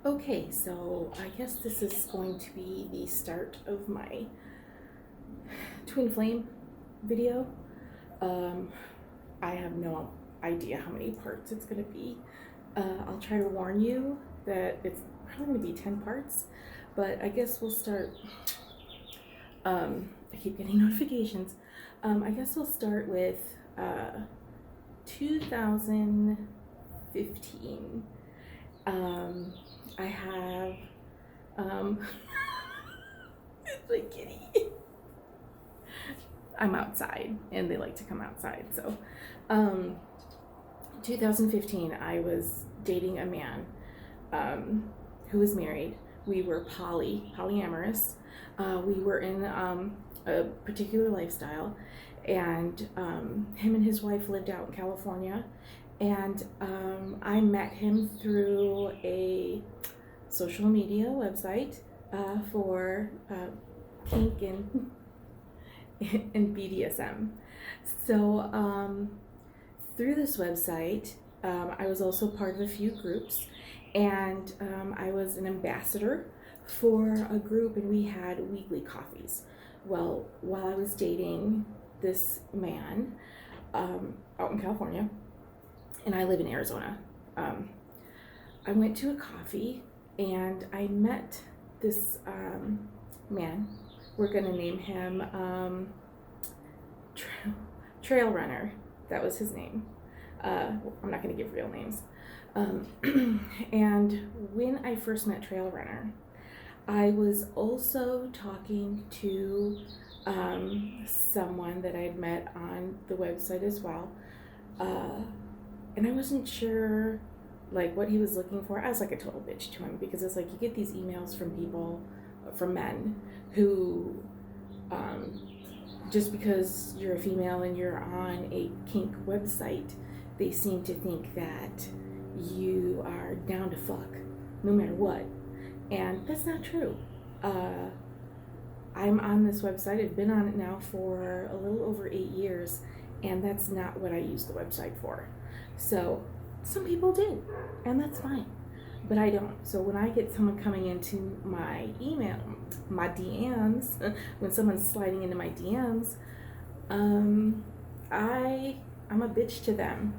Okay, so I guess this is going to be the start of my twin flame video. Um, I have no idea how many parts it's going to be. I'll try to warn you that it's probably going to be 10 parts, but I guess we'll start. I keep getting notifications. I guess we'll start with 2015. I have um, it's my kitty. I'm outside and they like to come outside. So, 2015, I was dating a man who was married. We were polyamorous. We were in a particular lifestyle, and him and his wife lived out in California. And I met him through a social media website for kink and BDSM. So through this website, I was also part of a few groups, and I was an ambassador for a group, and we had weekly coffees. Well, while I was dating this man out in California, and I live in Arizona, I went to a coffee and I met this man. We're gonna name him Trail Runner. That was his name. I'm not gonna give real names. And when I first met Trail Runner, I was also talking to someone that I'd met on the website as well. And I wasn't sure like what he was looking for. I was like a total bitch to him because it's like you get these emails from people, from men who just because you're a female and you're on a kink website, they seem to think that you are down to fuck no matter what. And that's not true. I'm on this website. I've been on it now for a little over 8 years, and that's not what I use the website for. So some people do, and that's fine, but I don't. So when I get someone coming into my email, my DMs, when someone's sliding into my DMs, I'm a bitch to them.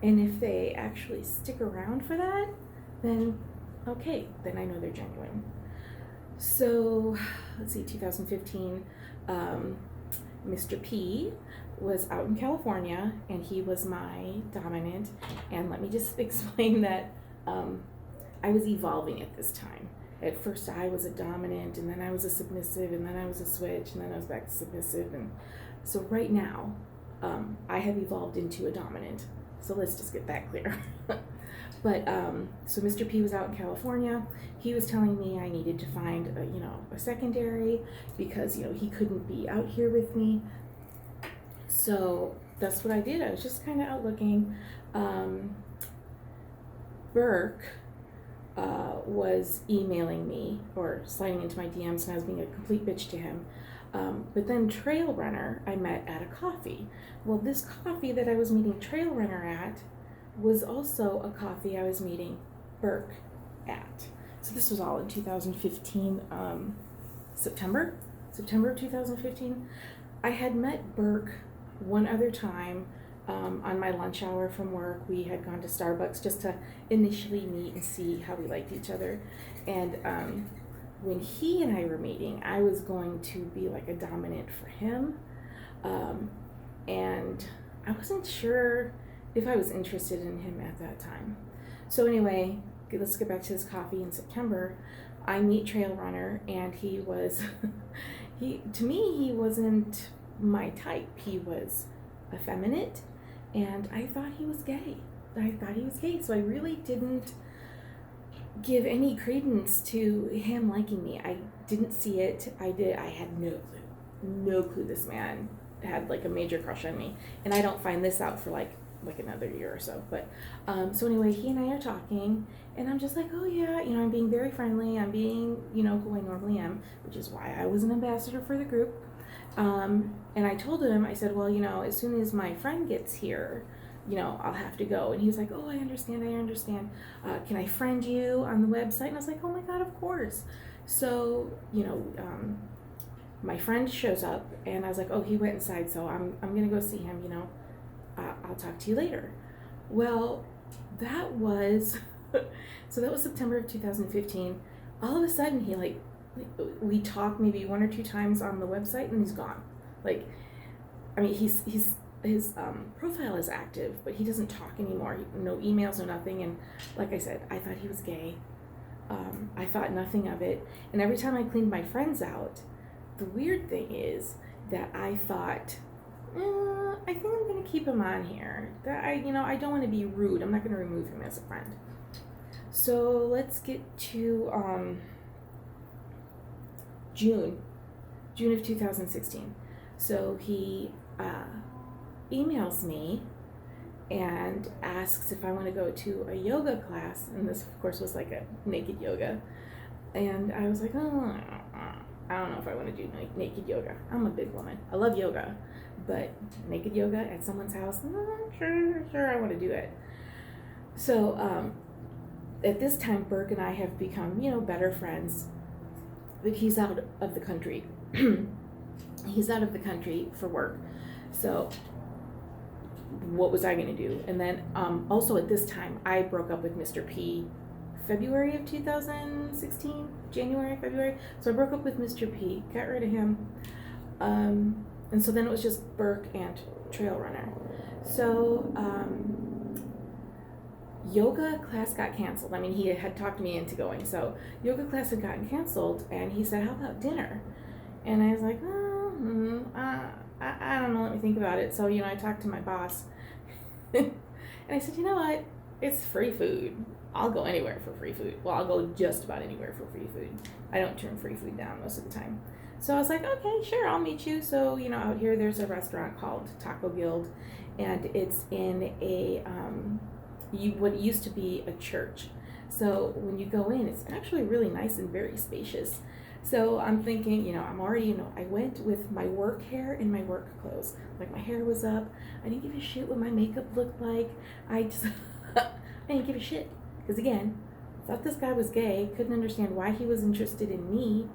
And if they actually stick around for that, then okay, then I know they're genuine. So let's see, 2015, Mr. P was out in California and he was my dominant. And let me just explain that I was evolving at this time. At first I was a dominant, and then I was a submissive, and then I was a switch, and then I was back to submissive. And so right now I have evolved into a dominant. So let's just get that clear. But so Mr. P was out in California. He was telling me I needed to find a secondary because he couldn't be out here with me. So that's what I did. I was just kind of out looking. Burke was emailing me or sliding into my DMs, and I was being a complete bitch to him. But then Trail Runner I met at a coffee. Well, this coffee that I was meeting Trail Runner at was also a coffee I was meeting Burke at. So this was all in 2015, September of 2015. I had met Burke one other time on my lunch hour from work. We had gone to Starbucks just to initially meet and see how we liked each other. And when he and I were meeting, I was going to be like a dominant for him. And I wasn't sure if I was interested in him at that time. So anyway, let's get back to this coffee in September. I meet Trail Runner, and he was, to me, he wasn't my type. He was effeminate, and I thought he was gay. So I really didn't give any credence to him liking me. I didn't see it. I had no clue this man had like a major crush on me, and I don't find this out for like another year or so. But so anyway, he and I are talking, and I'm just like, oh yeah, I'm being very friendly. I'm being who I normally am, which is why I was an ambassador for the group. And I told him, I said, well, as soon as my friend gets here, I'll have to go. And he was like, oh, I understand. Can I friend you on the website? And I was like, oh my God, of course. So, my friend shows up, and I was like, oh, he went inside, so I'm going to go see him, I'll talk to you later. Well, that was, so that was September of 2015. All of a sudden, we talked maybe one or two times on the website, and he's gone. Like, I mean, his profile is active, but he doesn't talk anymore. No emails, no nothing. And like I said, I thought he was gay. I thought nothing of it. And every time I cleaned my friends out, the weird thing is that I thought, I think I'm going to keep him on here. That I don't want to be rude. I'm not going to remove him as a friend. So let's get to June of 2016. So he emails me and asks if I want to go to a yoga class, and this of course was like a naked yoga, and I was like, oh, I don't know if I want to do naked yoga. I'm a big woman. I love yoga, but naked yoga at someone's house, sure I want to do it. So at this time, Burke and I have become, better friends, but he's out of the country. He's out of the country for work. So what was I going to do? And then also at this time, I broke up with Mr. P February of 2016, January, February. So I broke up with Mr. P, got rid of him. And so then it was just Burke and Trail Runner. So yoga class got canceled. I mean, he had talked me into going. So yoga class had gotten canceled, and he said, how about dinner? And I was like, I don't know, let me think about it. So, I talked to my boss, and I said, you know what? It's free food. I'll go anywhere for free food. Well, I'll go just about anywhere for free food. I don't turn free food down most of the time. So I was like, okay, sure, I'll meet you. So, out here there's a restaurant called Taco Guild, and it's in a, what used to be a church. So when you go in, it's actually really nice and very spacious. So I'm thinking, I'm already, I went with my work hair and my work clothes. Like, my hair was up. I didn't give a shit what my makeup looked like. I didn't give a shit. Because again, I thought this guy was gay. Couldn't understand why he was interested in me.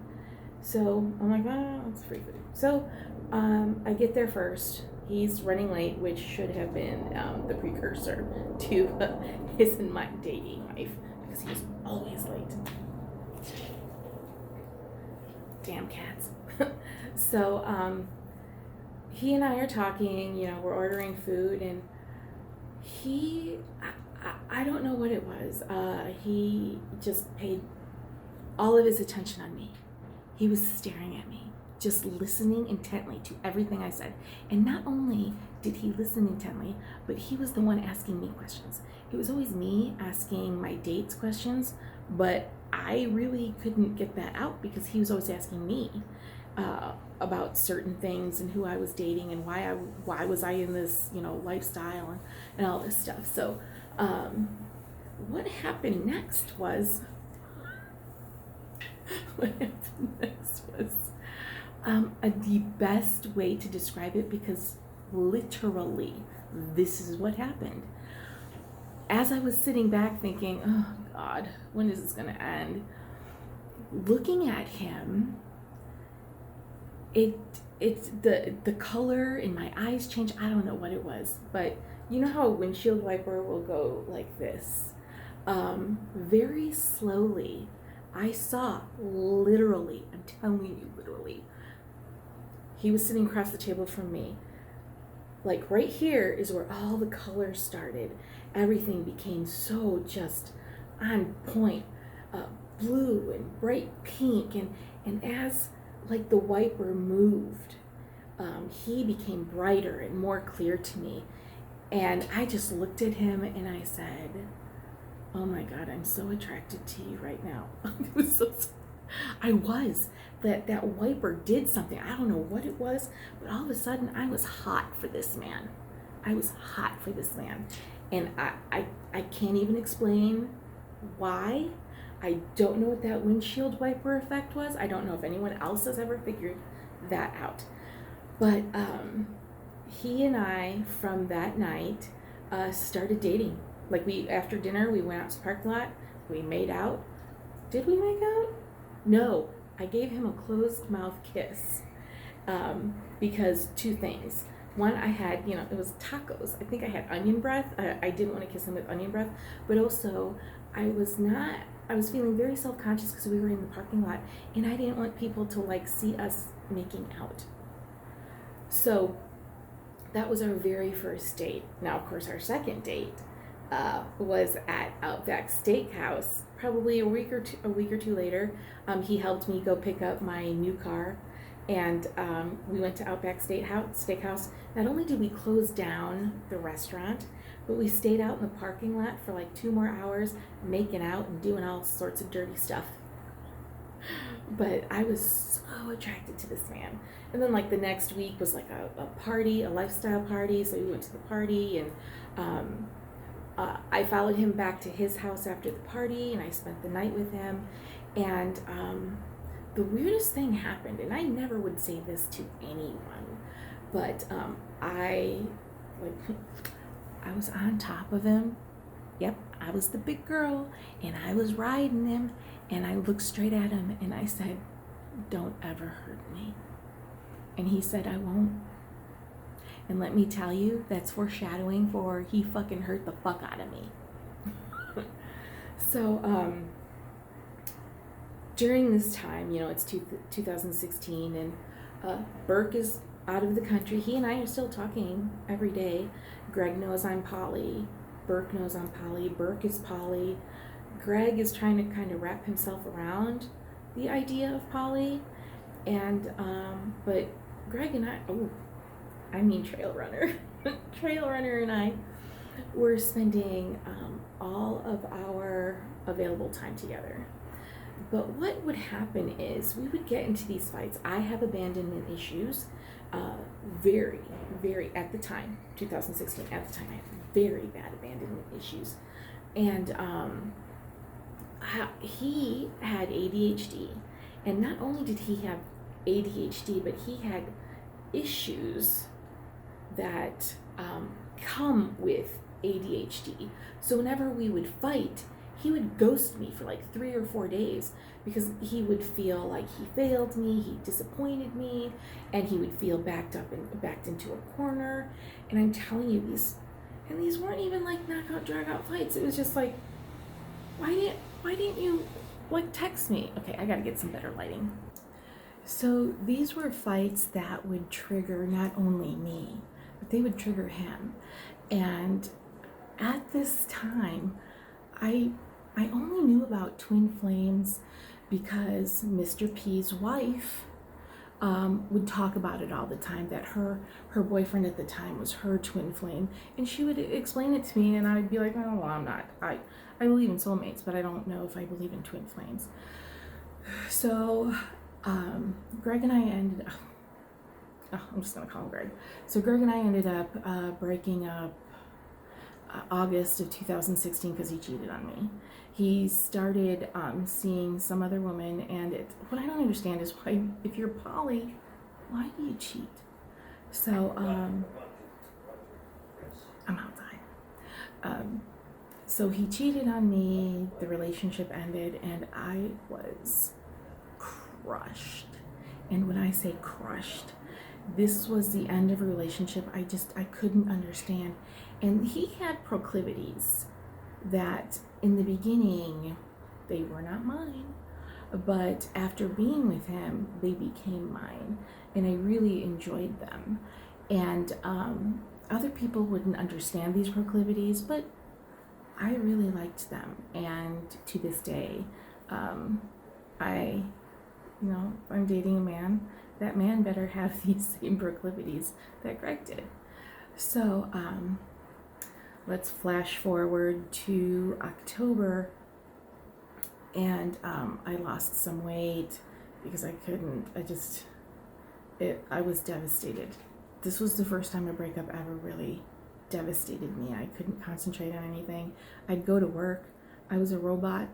So I'm like, it's free food. So I get there first. He's running late, which should have been the precursor to his and my dating life, because he was always late. Damn cats. So he and I are talking, we're ordering food, and I don't know what it was. He just paid all of his attention on me. He was staring at me, just listening intently to everything I said. And not only did he listen intently, but he was the one asking me questions. It was always me asking my dates questions, but I really couldn't get that out because he was always asking me about certain things and who I was dating and why was I in this lifestyle and all this stuff. So what happened next was the best way to describe it, because literally this is what happened. As I was sitting back thinking, oh God, when is this going to end? Looking at him, the color in my eyes changed. I don't know what it was, but you know how a windshield wiper will go like this? Very slowly, I saw, literally, I'm telling you, literally, he was sitting across the table from me. Like, right here is where all the colors started. Everything became so just on point, blue and bright pink, and as like the wiper moved, he became brighter and more clear to me. And I just looked at him and I said, oh my God, I'm so attracted to you right now. It was so, I was. That wiper did something. I don't know what it was, but all of a sudden I was hot for this man. I was hot for this man. And I can't even explain why. I don't know what that windshield wiper effect was. I don't know if anyone else has ever figured that out. But he and I, from that night, started dating. Like after dinner, we went out to the parking lot. We made out. Did we make out? No. I gave him a closed mouth kiss because two things. One, I had, it was tacos. I think I had onion breath. I didn't want to kiss him with onion breath, but also I was feeling very self-conscious because we were in the parking lot and I didn't want people to see us making out. So that was our very first date. Now, of course, our second date was at Outback Steakhouse. Probably a week or two later, he helped me go pick up my new car, and we went to Outback Steakhouse. Not only did we close down the restaurant, but we stayed out in the parking lot for 2 more hours, making out and doing all sorts of dirty stuff. But I was so attracted to this man. And then the next week was a party, a lifestyle party. So we went to the party, and I followed him back to his house after the party, and I spent the night with him. And the weirdest thing happened, and I never would say this to anyone, but I was on top of him. Yep, I was the big girl, and I was riding him, and I looked straight at him, and I said, "Don't ever hurt me." And he said, "I won't." And let me tell you, that's foreshadowing for he fucking hurt the fuck out of me. So, during this time, it's 2016, and Burke is out of the country. He and I are still talking every day. Greg knows I'm poly. Burke knows I'm poly. Burke is poly. Greg is trying to kind of wrap himself around the idea of poly. And, but Greg and Trail Runner. Trail Runner and I were spending all of our available time together. But what would happen is we would get into these fights. I have abandonment issues, very, very, at the time, 2016, at the time, I had very bad abandonment issues. And he had ADHD. And not only did he have ADHD, but he had issues that come with ADHD. So whenever we would fight, he would ghost me for 3 or 4 days because he would feel like he failed me, he disappointed me, and he would feel backed into a corner. And I'm telling you, these weren't even knockout, drag out fights. It was just why didn't you text me? Okay, I gotta get some better lighting. So these were fights that would trigger not only me, but they would trigger him. And at this time, I only knew about twin flames because Mr. P's wife would talk about it all the time, that her boyfriend at the time was her twin flame, and she would explain it to me, and I'd be like, "Oh, well, I'm not. I believe in soulmates, but I don't know if I believe in twin flames." So Greg and I ended up, I'm just gonna call him Greg. So Greg and I ended up breaking up August of 2016 because he cheated on me. He started seeing some other woman, and what I don't understand is why, if you're poly, why do you cheat? So I'm outside. So he cheated on me, the relationship ended, and I was crushed. And when I say crushed, this was the end of a relationship I couldn't understand. And he had proclivities that in the beginning, they were not mine, but after being with him, they became mine, and I really enjoyed them. And other people wouldn't understand these proclivities, but I really liked them. And to this day, I'm dating a man. That man better have these same proclivities that Greg did. So let's flash forward to October, and I lost some weight because I was devastated. This was the first time a breakup ever really devastated me. I couldn't concentrate on anything. I'd go to work. I was a robot.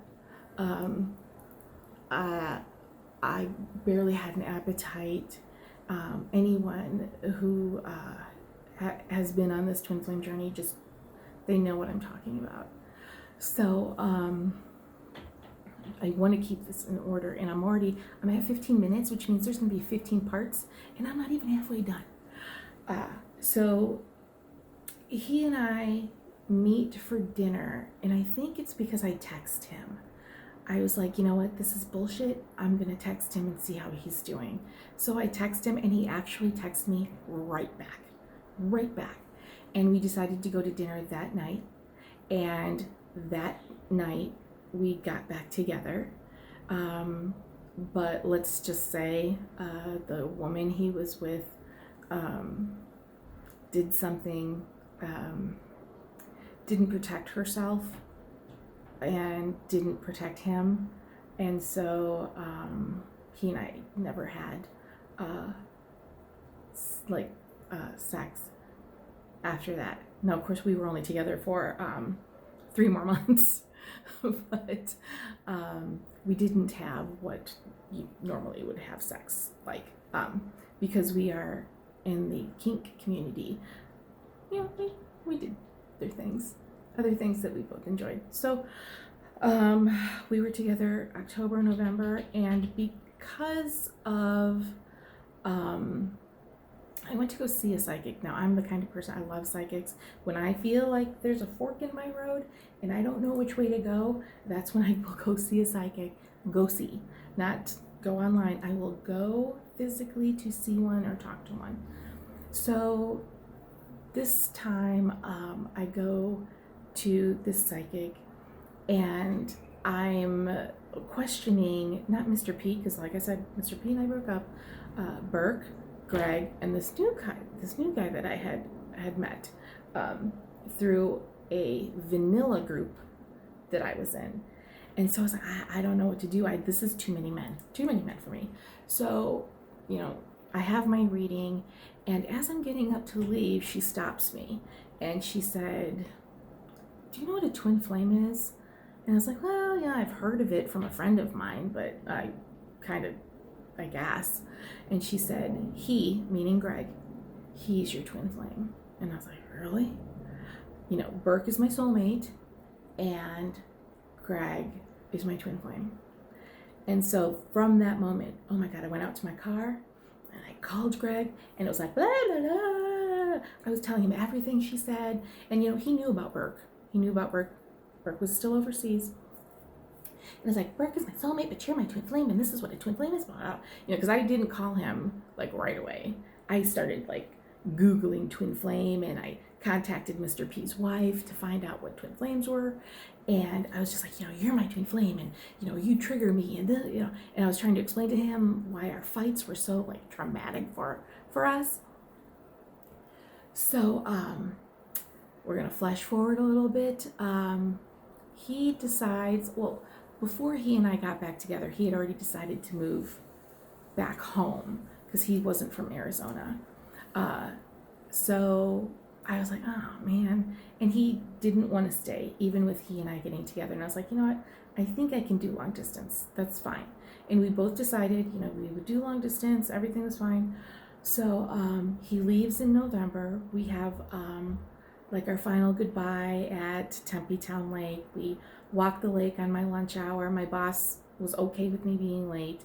I barely had an appetite. Anyone who has been on this twin flame journey just They know what I'm talking about. So I want to keep this in order, and I'm at 15 minutes, which means there's going to be 15 parts, and I'm not even halfway done. So he and I meet for dinner, and I think it's because I text him. I was like, you know what, this is bullshit. I'm going to text him and see how he's doing. So I text him, and he actually texted me right back. And we decided to go to dinner that night. And that night, we got back together. But let's just say the woman he was with did something, didn't protect herself and didn't protect him. And so he and I never had sex after that. Now, of course, we were only together for 3 more months, but we didn't have what you normally would have sex like, because we are in the kink community. You know, we did other things that we both enjoyed. So we were together October, November, and because of I went to go see a psychic. Now, I'm the kind of person, I love psychics. When I feel like there's a fork in my road and I don't know which way to go, that's when I will go see a psychic. Go see, not go online. I will go physically to see one or talk to one. So this time I go to this psychic, and I'm questioning, not Mr. P, because like I said, Mr. P and I broke up, Burke, Greg, and this new guy that I had met through a vanilla group that I was in. And so I was like, I don't know what to do. This is too many men for me. So, you know, I have my reading, and as I'm getting up to leave, she stops me, and she said, do you know what a twin flame is? And I was like, well, yeah, I've heard of it from a friend of mine, but I guess. And she said, he, meaning Greg, he's your twin flame. And I was like, really? You know, Burke is my soulmate, and Greg is my twin flame. And so from that moment, oh my God, I went out to my car and I called Greg, and it was like, blah, blah, blah. I was telling him everything she said. And, you know, he knew about Burke. Burke was still overseas. And I was like, Burke is my soulmate, but you're my twin flame, and this is what a twin flame is about. You know, because I didn't call him like right away. I started like Googling twin flame, and I contacted Mr. P's wife to find out what twin flames were. And I was just like, you know, you're my twin flame, and, you know, you trigger me, and you know, and I was trying to explain to him why our fights were so like traumatic for us. So we're gonna flash forward a little bit. He decides, well, before he and I got back together, he had already decided to move back home because he wasn't from Arizona. So I was like, oh man. And he didn't want to stay, even with he and I getting together. And I was like, you know what? I think I can do long distance. That's fine. And we both decided, you know, we would do long distance. Everything was fine. So he leaves in November. We have like our final goodbye at Tempe Town Lake. We walked the lake on my lunch hour. My boss was okay with me being late.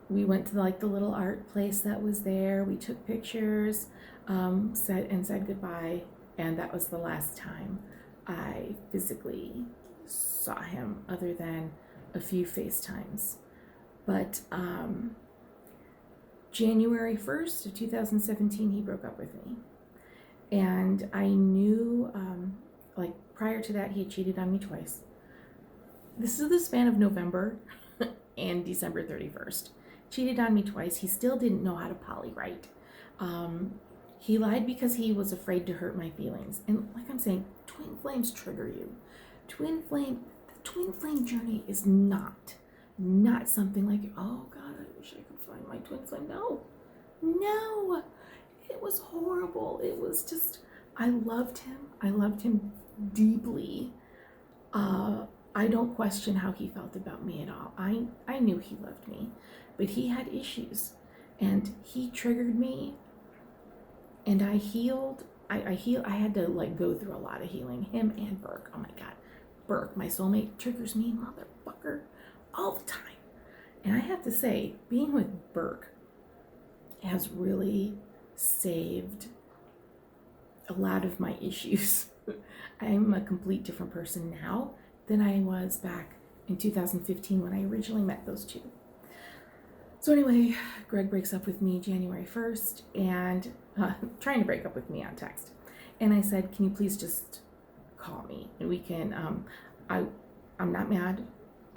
We went to like the little art place that was there. We took pictures, said goodbye, and that was the last time I physically saw him, other than a few FaceTimes. But January 1st of 2017, he broke up with me. And I knew, like prior to that, he had cheated on me twice. This is the span of November and December 31st. Cheated on me twice. He still didn't know how to polywrite. He lied because he was afraid to hurt my feelings. And like I'm saying, twin flames trigger you. The twin flame journey is not something like, oh God, I wish I could find my twin flame. No. It was horrible. It was just, I loved him deeply. I don't question how he felt about me at all. I knew he loved me, but he had issues, and he triggered me, and I healed I had to like go through a lot of healing. Him and Burke. Oh my God. Burke, my soulmate, triggers me, motherfucker, all the time. And I have to say, being with Burke has really saved a lot of my issues. I'm a complete different person now than I was back in 2015 when I originally met those two. So anyway, Greg breaks up with me January 1st and trying to break up with me on text. And I said, can you please just call me and we can, I'm not mad.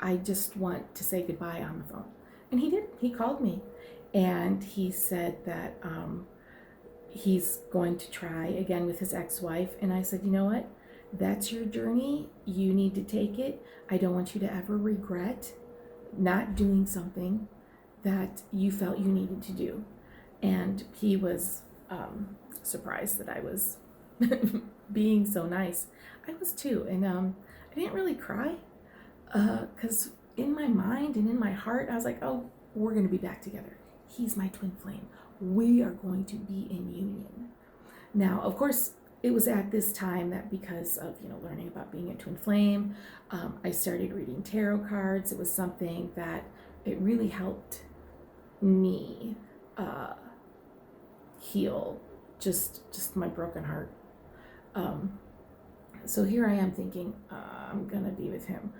I just want to say goodbye on the phone. And he did. He called me and he said that he's going to try again with his ex-wife. And I said, you know what? That's your journey. You need to take it. I don't want you to ever regret not doing something that you felt you needed to do. And he was surprised that I was being so nice. I was too. And I didn't really cry because in my mind and in my heart, I was like, oh, we're going to be back together. He's my twin flame. We are going to be in union. Now, of course, it was at this time that because of, learning about being a twin flame, I started reading tarot cards. It was something that it really helped me heal just my broken heart. So here I am thinking, I'm gonna be with him.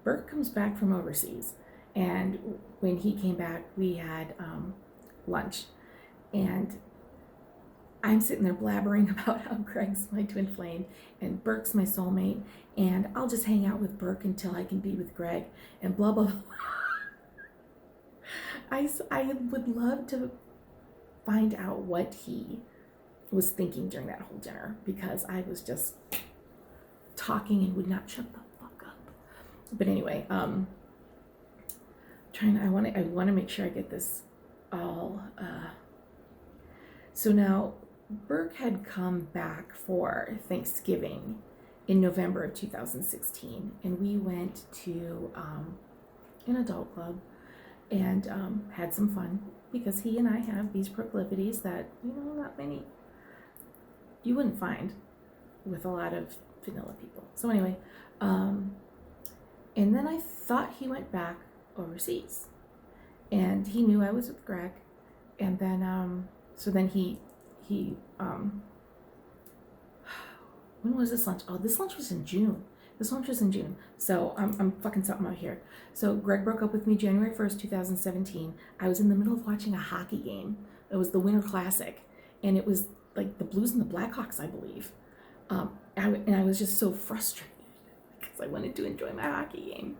Burke comes back from overseas, and when he came back, we had lunch, and I'm sitting there blabbering about how Greg's my twin flame and Burke's my soulmate, and I'll just hang out with Burke until I can be with Greg, and blah, blah, blah. I would love to find out what he was thinking during that whole dinner, because I was just talking and would not shut the fuck up. But anyway, I want to make sure I get this all. So now Burke had come back for Thanksgiving in November of 2016, and we went to an adult club and had some fun, because he and I have these proclivities that, not many, you wouldn't find with a lot of vanilla people. So anyway, and then I thought he went back overseas, and he knew I was with Greg, and then so then he when was this lunch? Oh, this lunch was in June. So I'm fucking something out here. So Greg broke up with me January 1st, 2017. I was in the middle of watching a hockey game. It was the Winter Classic, and it was like the Blues and the Blackhawks, I believe. And I was just so frustrated because I wanted to enjoy my hockey game.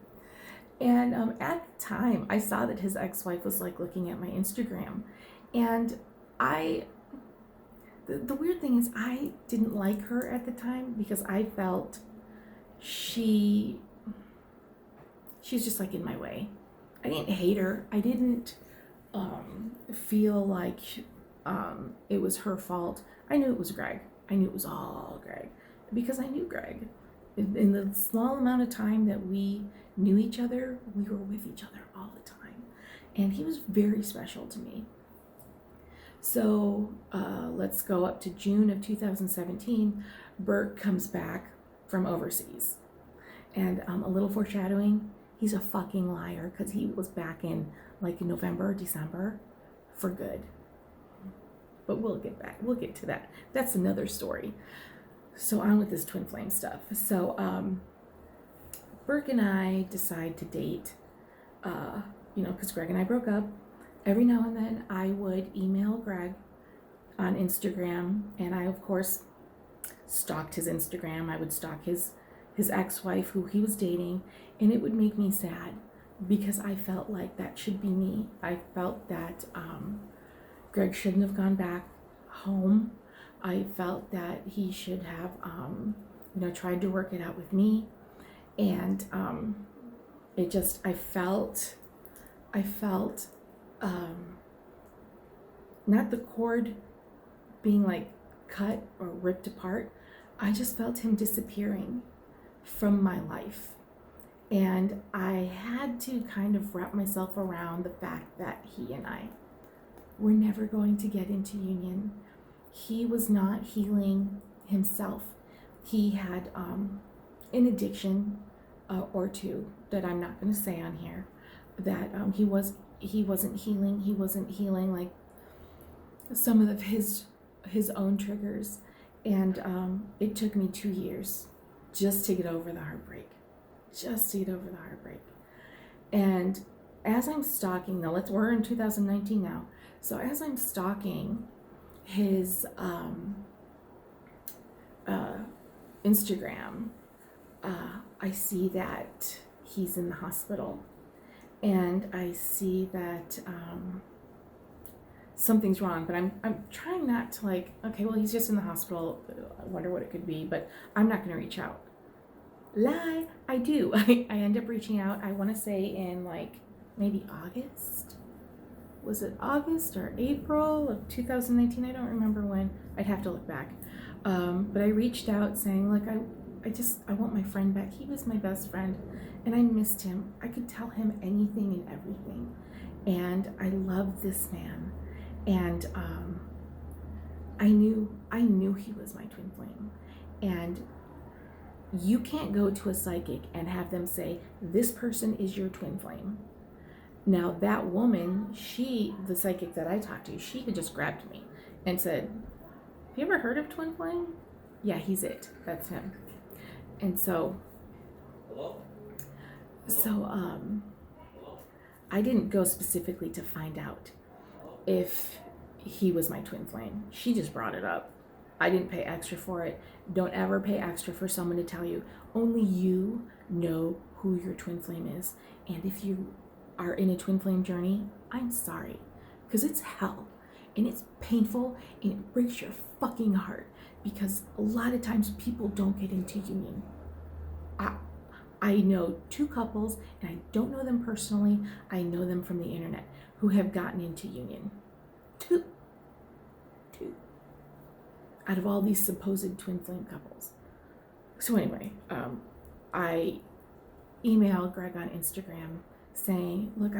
And at the time, I saw that his ex-wife was like looking at my Instagram, and the weird thing is I didn't like her at the time, because I felt she's just like in my way. I didn't hate her. I didn't feel like it was her fault. I knew it was Greg. I knew it was all Greg, because I knew Greg. In the small amount of time that we knew each other, we were with each other all the time. And he was very special to me. So let's go up to June of 2017. Burke comes back from overseas. And a little foreshadowing, he's a fucking liar, because he was back in like November, December for good. But we'll get to that. That's another story. So on with this twin flame stuff. So Burke and I decide to date, because Greg and I broke up. Every now and then I would email Greg on Instagram, and I of course stalked his Instagram. I would stalk his ex-wife who he was dating, and it would make me sad, because I felt like that should be me. I felt that Greg shouldn't have gone back home. I felt that he should have tried to work it out with me, and I felt not the cord being like cut or ripped apart. I just felt him disappearing from my life. And I had to kind of wrap myself around the fact that he and I were never going to get into union. he was not healing himself. He had an addiction or two that I'm not going to say on here, that he wasn't healing. He wasn't healing like some of his own triggers, and it took me 2 years just to get over the heartbreak, And as I'm stalking, now we're in 2019 now, so as I'm stalking his Instagram, I see that he's in the hospital, and I see that something's wrong, but I'm trying not to like, okay, well, he's just in the hospital, I wonder what it could be, but I'm not going to reach out. Lie, I do. I end up reaching out, I want to say in like maybe August. Was it August or April of 2019? I don't remember when. I'd have to look back. But I reached out saying, look, I want my friend back. He was my best friend, and I missed him. I could tell him anything and everything, and I love this man, and I knew he was my twin flame, and you can't go to a psychic and have them say this person is your twin flame. Now that woman, the psychic that I talked to, she had just grabbed me and said, have you ever heard of twin flame? Yeah, he's it. That's him. And so I didn't go specifically to find out if he was my twin flame. She just brought it up. I didn't pay extra for it. Don't ever pay extra for someone to tell you. Only you know who your twin flame is. And if you are in a twin flame journey, I'm sorry, because it's hell, and it's painful, and it breaks your fucking heart, because a lot of times people don't get into union. I know 2 couples, and I don't know them personally, I know them from the internet, who have gotten into union. Two out of all these supposed twin flame couples. So anyway, I emailed Greg on Instagram saying, look,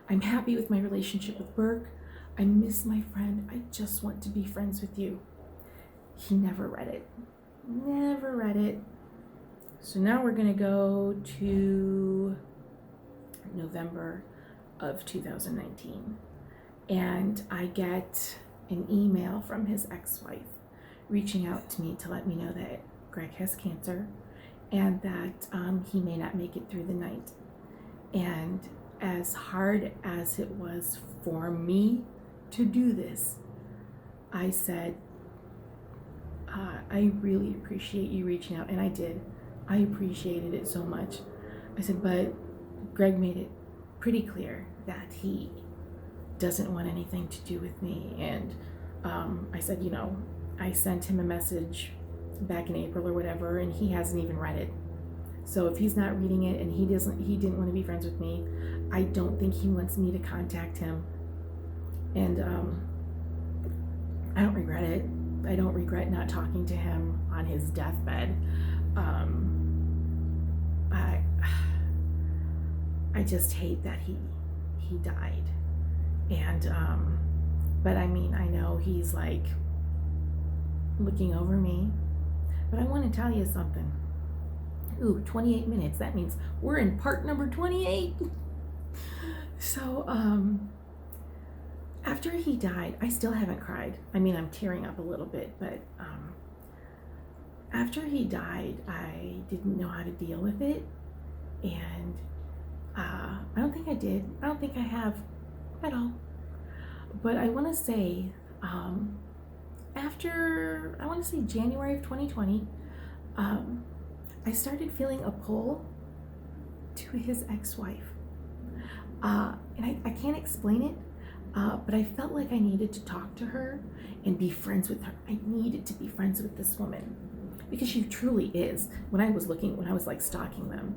I'm happy with my relationship with Burke. I miss my friend. I just want to be friends with you. He never read it. So now we're going to go to November of 2019. And I get an email from his ex-wife reaching out to me to let me know that Greg has cancer and that he may not make it through the night. And as hard as it was for me to do this, I said, I really appreciate you reaching out. And I did. I appreciated it so much. I said, but Greg made it pretty clear that he doesn't want anything to do with me. And I said, I sent him a message back in April or whatever, and he hasn't even read it. So if he's not reading it and he didn't want to be friends with me, I don't think he wants me to contact him. And I don't regret it. I don't regret not talking to him on his deathbed. I just hate that he died. And but I mean, I know he's like looking over me. But I want to tell you something. Ooh, 28 minutes. That means we're in part number 28. So, after he died, I still haven't cried. I mean, I'm tearing up a little bit, but after he died, I didn't know how to deal with it. And I don't think I did. I don't think I have at all. But I want to say, after, I want to say January of 2020, I started feeling a pull to his ex-wife. And I can't explain it, but I felt like I needed to talk to her and be friends with her. I needed to be friends with this woman because she truly is. When I was like stalking them,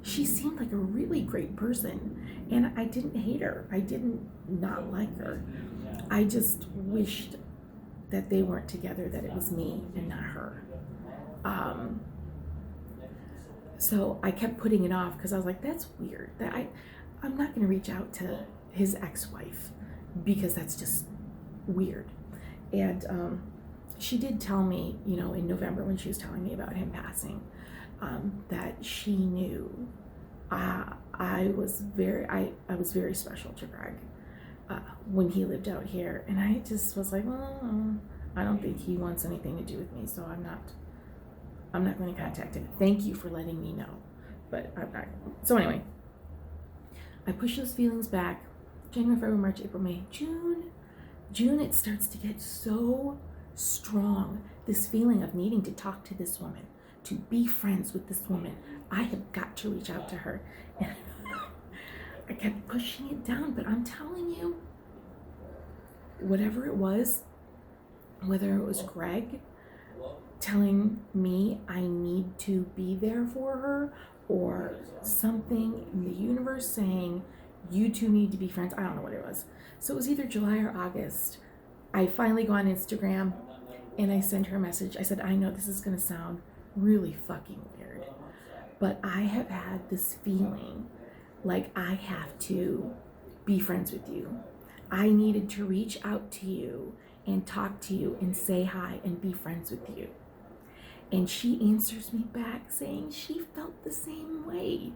she seemed like a really great person, and I didn't hate her. I didn't not like her. I just wished that they weren't together, that it was me and not her. So I kept putting it off because I was like, that's weird. That I'm not going to reach out to his ex-wife because that's just weird. And she did tell me, you know, in November when she was telling me about him passing, that she knew I was very special to Greg when he lived out here, and I just was like, well, I don't think he wants anything to do with me, so I'm not going to contact him. Thank you for letting me know, but I'm not. So anyway, I push those feelings back. January, February, March, April, May, June, it starts to get so strong. This feeling of needing to talk to this woman, to be friends with this woman. I have got to reach out to her. And I kept pushing it down, but I'm telling you, whatever it was, whether it was Greg telling me I need to be there for her, or something in the universe saying, you two need to be friends. I don't know what it was. So it was either July or August. I finally go on Instagram and I sent her a message. I said, I know this is going to sound really fucking weird, but I have had this feeling like I have to be friends with you. I needed to reach out to you and talk to you and say hi and be friends with you. And she answers me back saying she felt the same way,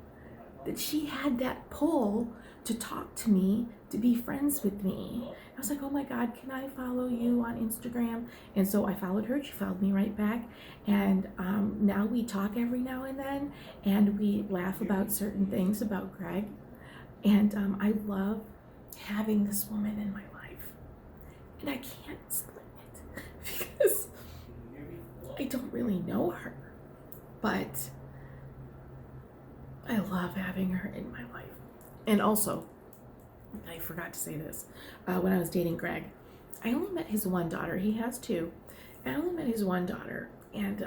that she had that pull to talk to me, to be friends with me. I was like, oh my God, can I follow you on Instagram? And so I followed her. She followed me right back. And now we talk every now and then, and we laugh about certain things about Greg. And I love having this woman in my life. And I can't explain it because I don't really know her. But I love having her in my life. And also, I forgot to say this, when I was dating Greg, I only met his one daughter. He has two. I only met his one daughter, and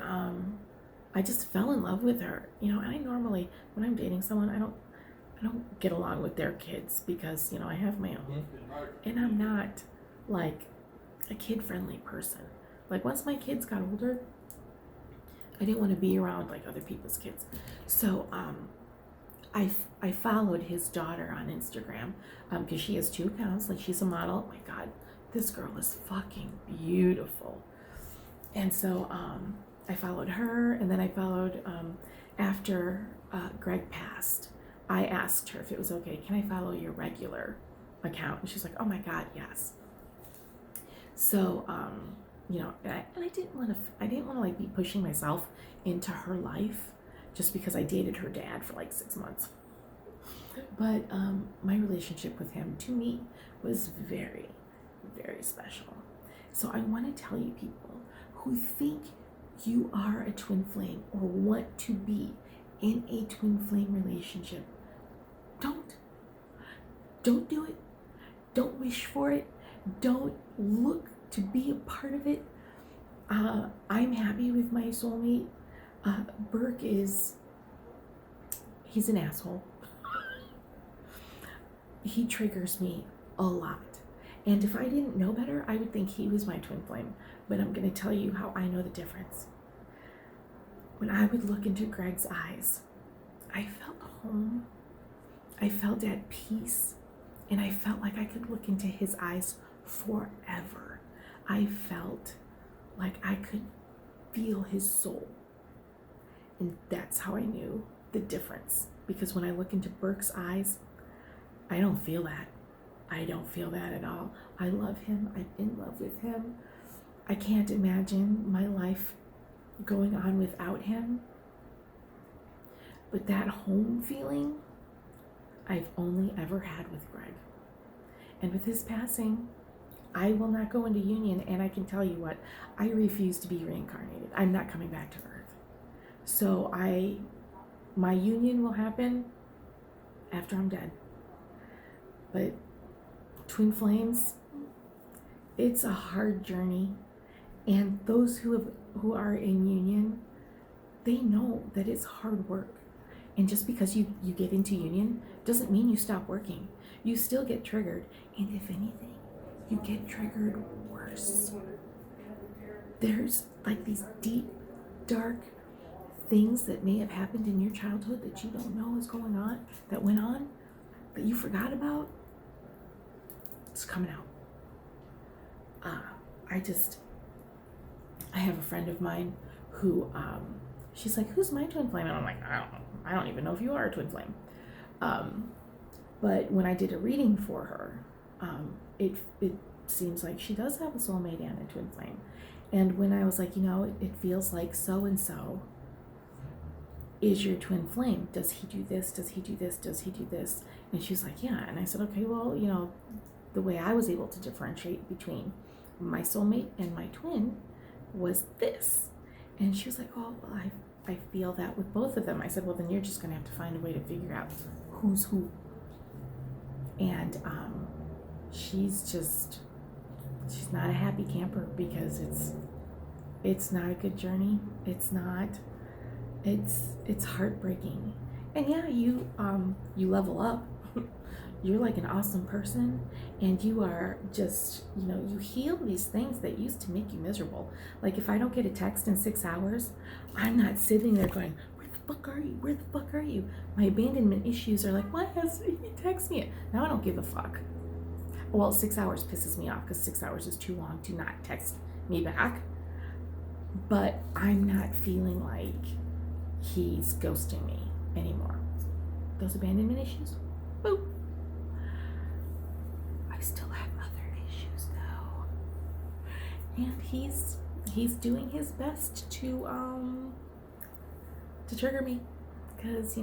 I just fell in love with her. You know, and I normally, when I'm dating someone, I don't get along with their kids because, you know, I have my own. And I'm not like a kid-friendly person. Like once my kids got older, I didn't want to be around like other people's kids. So I followed his daughter on Instagram because she has two accounts. Like she's a model. Oh my God, this girl is fucking beautiful. And so I followed her, and then I followed after Greg passed. I asked her if it was okay. Can I follow your regular account? And she's like, oh my God, yes. So you know, and I didn't want to like be pushing myself into her life just because I dated her dad for like 6 months. But my relationship with him, to me, was very, very special. So I want to tell you, people who think you are a twin flame or want to be in a twin flame relationship, don't do it. Don't wish for it. Don't look to be a part of it. I'm happy with my soulmate. Burke he's an asshole. He triggers me a lot. And if I didn't know better, I would think he was my twin flame. But I'm going to tell you how I know the difference. When I would look into Greg's eyes, I felt home. I felt at peace. And I felt like I could look into his eyes forever. I felt like I could feel his soul. And that's how I knew the difference. Because when I look into Burke's eyes, I don't feel that. I don't feel that at all. I love him. I'm in love with him. I can't imagine my life going on without him. But that home feeling, I've only ever had with Greg. And with his passing, I will not go into union, and I can tell you what, I refuse to be reincarnated. I'm not coming back to Earth. So my union will happen after I'm dead. But twin flames, it's a hard journey. And those who are in union, they know that it's hard work. And just because you get into union doesn't mean you stop working. You still get triggered. And if anything, you get triggered worse. There's like these deep, dark things that may have happened in your childhood that you don't know is going on, that went on, that you forgot about. It's coming out. I have a friend of mine who, she's like, who's my twin flame? And I'm like, I don't know. I don't even know if you are a twin flame. But when I did a reading for her, it seems like she does have a soulmate and a twin flame. And when I was like, it feels like so-and-so is your twin flame. Does he do this? Does he do this? Does he do this? And she's like, yeah. And I said, okay, well, the way I was able to differentiate between my soulmate and my twin was this. And she was like, oh, well, I feel that with both of them. I said, well, then you're just going to have to find a way to figure out who's who. And she's not a happy camper because it's not a good journey. It's heartbreaking. And yeah, you level up. You're like an awesome person, and you are just, you heal these things that used to make you miserable. Like if I don't get a text in 6 hours, I'm not sitting there going, where the fuck are you? Where the fuck are you? My abandonment issues are like, why hasn't he texted me? Now I don't give a fuck. Well, 6 hours pisses me off because 6 hours is too long to not text me back. But I'm not feeling like he's ghosting me anymore. Those abandonment issues, boop. I still have other issues though, and he's doing his best to trigger me, because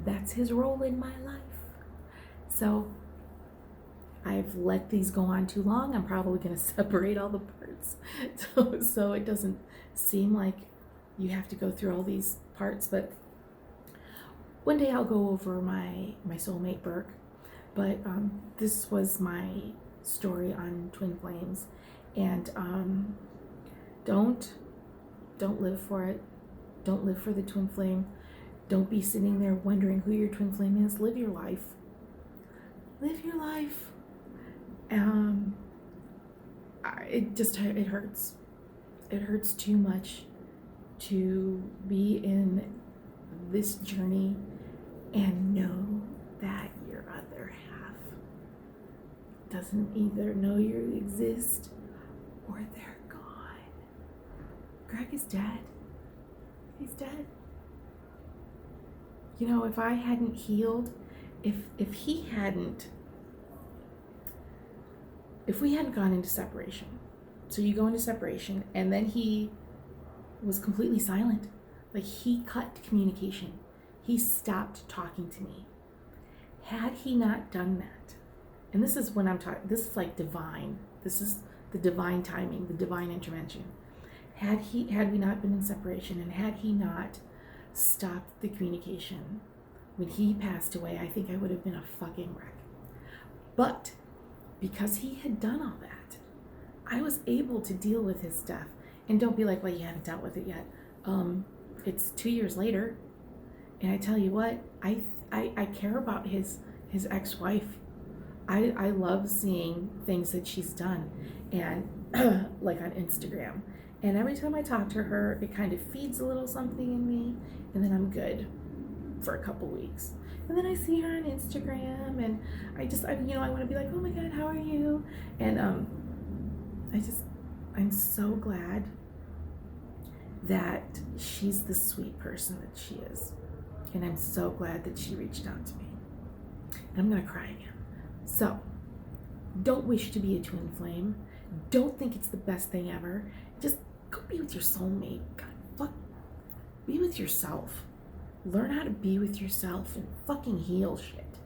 that's his role in my life. So I've let these go on too long. I'm probably going to separate all the parts so it doesn't seem like you have to go through all these parts. But one day I'll go over my soulmate Burke. But this was my story on twin flames. And don't live for it. Don't live for the twin flame. Don't be sitting there wondering who your twin flame is. Live your life. Live your life. It hurts. It hurts too much to be in this journey and know that your other half doesn't either know you exist or they're gone. Greg is dead. He's dead. If I hadn't healed, if we hadn't gone into separation, so you go into separation and then he was completely silent. Like he cut communication. He stopped talking to me. Had he not done that, and this is when I'm talking, this is like divine. This is the divine timing, the divine intervention. Had we not been in separation, and had he not stopped the communication, when he passed away, I think I would have been a fucking wreck. But because he had done all that, I was able to deal with his death. And don't be like, well, you haven't dealt with it yet. It's 2 years later, and I tell you what, I care about his ex-wife. I love seeing things that she's done, and like on Instagram. And every time I talk to her, it kind of feeds a little something in me, and then I'm good for a couple weeks. And then I see her on Instagram, and I want to be like, oh my God, how are you? And I'm so glad that she's the sweet person that she is. And I'm so glad that she reached out to me. And I'm going to cry again. So, don't wish to be a twin flame. Don't think it's the best thing ever. Just go be with your soulmate. God, fuck. Be with yourself. Learn how to be with yourself and fucking heal shit.